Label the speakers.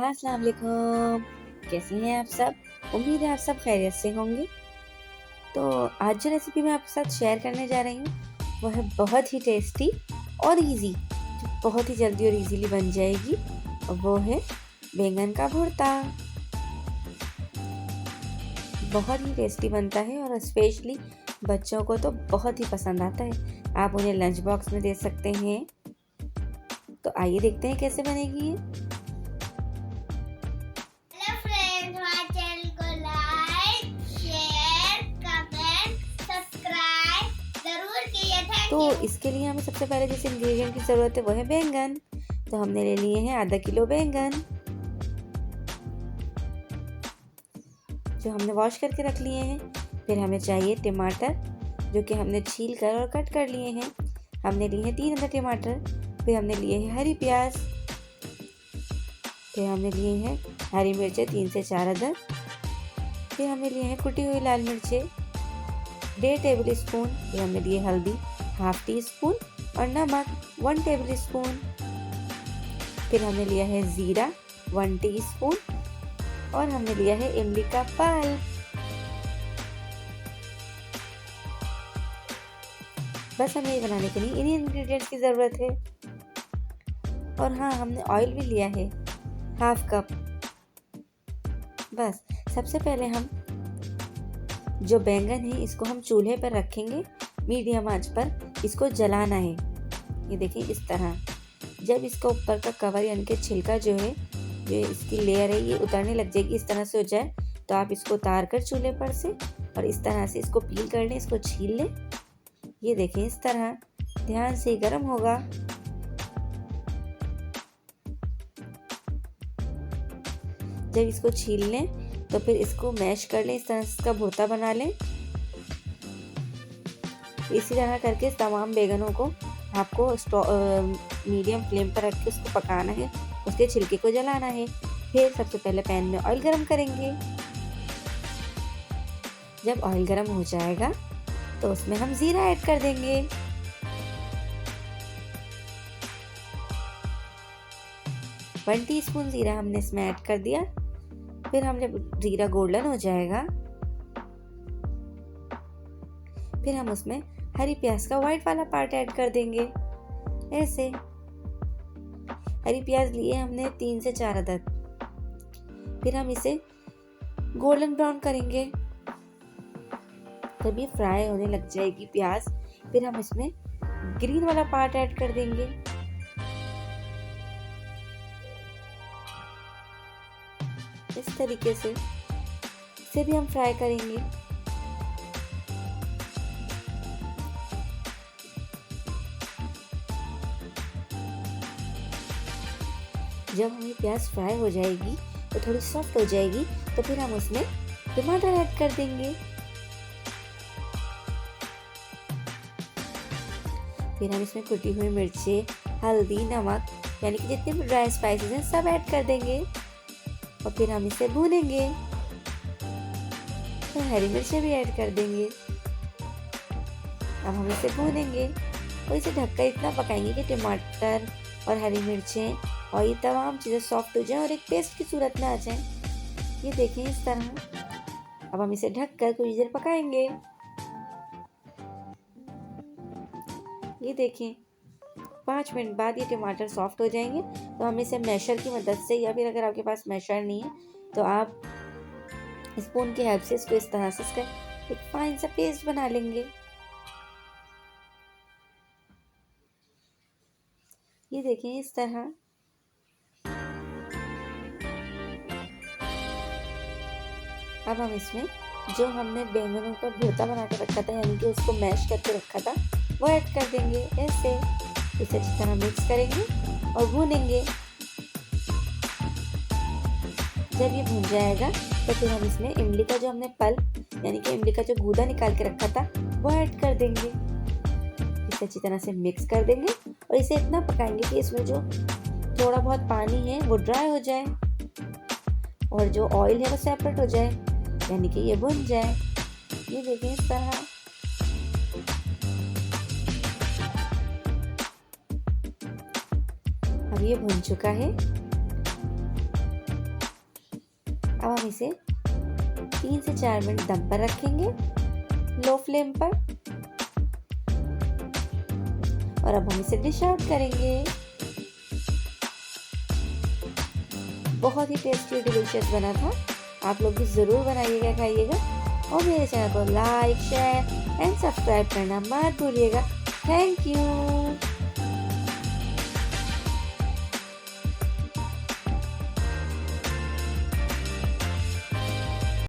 Speaker 1: अस्सलाम वालेकुम। कैसे हैं आप सब? उम्मीद है आप सब खैरियत से होंगे। तो आज जो रेसिपी मैं आपके साथ शेयर करने जा रही हूँ वो है बहुत ही टेस्टी और इजी, जो बहुत ही जल्दी और इजीली बन जाएगी, और वो है बैंगन का भुर्ता। बहुत ही टेस्टी बनता है और स्पेशली बच्चों को तो बहुत ही पसंद आता है। आप उन्हें लंच बॉक्स में दे सकते हैं। तो आइए देखते हैं कैसे बनेगी ये।
Speaker 2: हेलो फ्रेंड्स, हमारे चैनल को लाइक, शेयर, कमेंट, सब्सक्राइब जरूर कीजिए। थैंक
Speaker 1: तो
Speaker 2: यू।
Speaker 1: इसके लिए हमें सबसे पहले जिस इंग्रेडिएंट की ज़रूरत है वो है बैंगन। तो हमने ले लिए हैं आधा किलो बैंगन, जो हमने वॉश करके रख लिए हैं। फिर हमें चाहिए टमाटर, जो कि हमने छील कर और कट कर लिए हैं। हमने लिए हैं 3 अदर टमाटर। फिर हमने लिए हैं हरी प्याज। फिर हमने लिए हैं हरी मिर्चें 3 से 4 अदर। फिर हमने लिए हैं कुटी हुई लाल मिर्चें 1.5 टेबल स्पून। फिर हमने लिए हल्दी 1/2 टी स्पून और नमक 1 टेबल स्पून। फिर हमने लिया है ज़ीरा 1 टीस्पून और हमने लिया है इमली का पल्प। बस हमें ये बनाने के लिए इन्हीं इंग्रेडिएंट्स की ज़रूरत है। और हाँ, हमने ऑयल भी लिया है 1/2 कप। बस सबसे पहले हम जो बैंगन है इसको हम चूल्हे पर रखेंगे, मीडियम आंच पर इसको जलाना है। ये देखिए इस तरह। जब इसका ऊपर का कवर यानी कि छिलका जो है, जो इसकी लेयर है, ये उतरने लग जाएगी, इस तरह से हो जाए तो आप इसको उतार कर चूल्हे पर से और इस तरह से इसको पील कर लें, इसको छील लें। ये देखें इस तरह, ध्यान से गर्म होगा। जब इसको छील लें तो फिर इसको मैश कर लें, इस तरह से इसका भुर्ता बना लें। इसी तरह करके तमाम बैंगनों को आपको मीडियम फ्लेम पर रख के उसको पकाना है, उसके छिलके को जलाना है। फिर सबसे पहले पैन में ऑयल गरम करेंगे। जब ऑयल गरम हो जाएगा तो उसमें हम ज़ीरा ऐड कर देंगे। वन टीस्पून ज़ीरा हमने इसमें ऐड कर दिया। फिर हम जब ज़ीरा गोल्डन हो जाएगा फिर हम उसमें हरी प्याज का वाइट वाला पार्ट ऐड कर देंगे। ऐसे हरी प्याज लिए हमने 3 से 4 अदद। फिर हम इसे गोल्डन ब्राउन करेंगे। जब ये फ्राई होने लग जाएगी प्याज, फिर हम इसमें ग्रीन वाला पार्ट ऐड कर देंगे। इस तरीके से इसे भी हम फ्राई करेंगे। जब हमारी प्याज फ्राई हो जाएगी तो थोड़ी सॉफ्ट हो जाएगी, तो फिर हम उसमें टमाटर ऐड कर देंगे। फिर हम इसमें कुटी हुई मिर्चें, हल्दी, नमक यानी कि जितने भी ड्राई स्पाइसेस हैं सब ऐड कर देंगे और फिर हम इसे भूनेंगे। फिर हरी मिर्चें भी ऐड कर देंगे। अब हम इसे भूनेंगे और इसे ढककर इतना पकाएंगे कि टमाटर और हरी मिर्चें और ये तमाम चीज़ें सॉफ्ट हो जाएं और एक पेस्ट की सूरत में आ जाएं। ये देखें इस तरह। अब हम इसे ढककर कुछ देर पकाएंगे। ये देखें 5 मिनट बाद ये टमाटर सॉफ्ट हो जाएंगे, तो हम इसे मैशर की मदद से, या फिर अगर आपके पास मैशर नहीं है तो आप स्पून की हेल्प से इसको इस तरह से इसका एक फाइन सा पेस्ट बना लेंगे। ये देखें इस तरह। अब हम इसमें जो हमने बैंगनों का भुर्ता बना के रखा था, यानी कि उसको मैश करके रखा था, वो ऐड कर देंगे। ऐसे इसे अच्छी तरह मिक्स करेंगे और भूनेंगे। जब ये भून जाएगा तो फिर हम इसमें इमली का जो हमने पल्प यानी कि इमली का जो गूदा निकाल के रखा था वो ऐड कर देंगे। इसे अच्छी तरह से मिक्स कर देंगे और इसे इतना पकाएंगे कि इसमें जो थोड़ा बहुत पानी है वो ड्राई हो जाए और जो ऑयल है वो सेपरेट हो जाए, यानी कि ये भुन जाए। ये देखें इस तरह। अब ये भुन चुका है। हम इसे 3 से 4 मिनट दम पर रखेंगे लो फ्लेम पर। और अब हम इसे डिश आउट करेंगे। बहुत ही टेस्टी डिलीशियस बना था। आप लोग भी ज़रूर बनाइएगा, खाइएगा और मेरे चैनल को लाइक, शेयर एंड सब्सक्राइब करना मत भूलिएगा। Thank you.